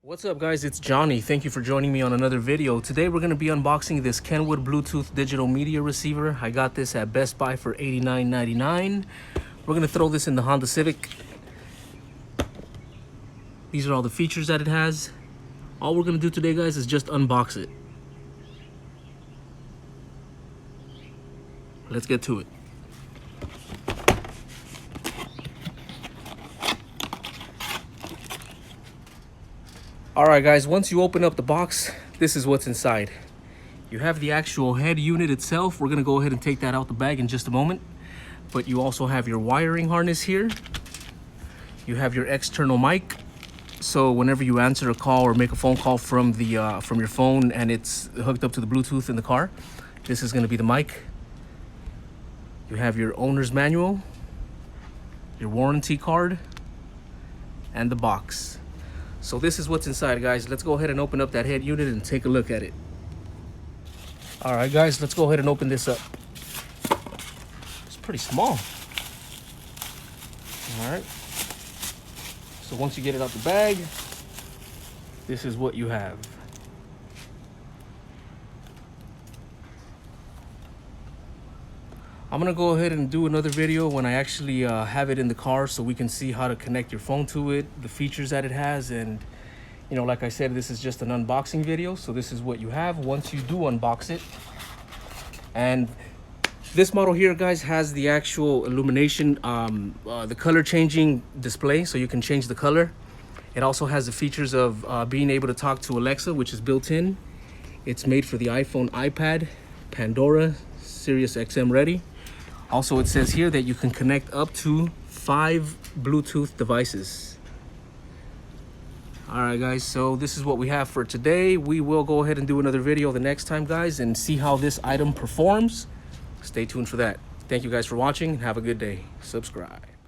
What's up guys, it's Johnny. Thank you for joining me on another video. Today we're going to be unboxing this Kenwood Bluetooth digital media receiver. I got this at Best Buy for $89.99. We're going to throw this in the Honda Civic. These are all the features that it has. All we're going to do today guys is just unbox it. Let's get to it. Alright guys, once you open up the box, this is what's inside. You have the actual head unit itself. We're going to go ahead and take that out the bag in just a moment. But you also have your wiring harness here. You have your external mic. So whenever you answer a call or make a phone call from your phone and it's hooked up to the Bluetooth in the car, this is going to be the mic. You have your owner's manual, your warranty card, and the box. So this is what's inside guys. Let's go ahead and open up that head unit and take a look at it. All right guys, let's go ahead and open this up. It's pretty small. All right. So once you get it out the bag, this is what you have. I'm gonna go ahead and do another video when I actually have it in the car so we can see how to connect your phone to it, the features that it has, and you know, like I said, this is just an unboxing video, so this is what you have once you do unbox it. And this model here guys has the actual illumination, the color changing display, so you can change the color. It also has the features of being able to talk to Alexa, which is built in. It's made for the iPhone, iPad, Pandora, Sirius XM ready. Also, it says here that you can connect up to 5 Bluetooth devices. All right, guys, so this is what we have for today. We will go ahead and do another video the next time, guys, and see how this item performs. Stay tuned for that. Thank you guys for watching and have a good day. Subscribe.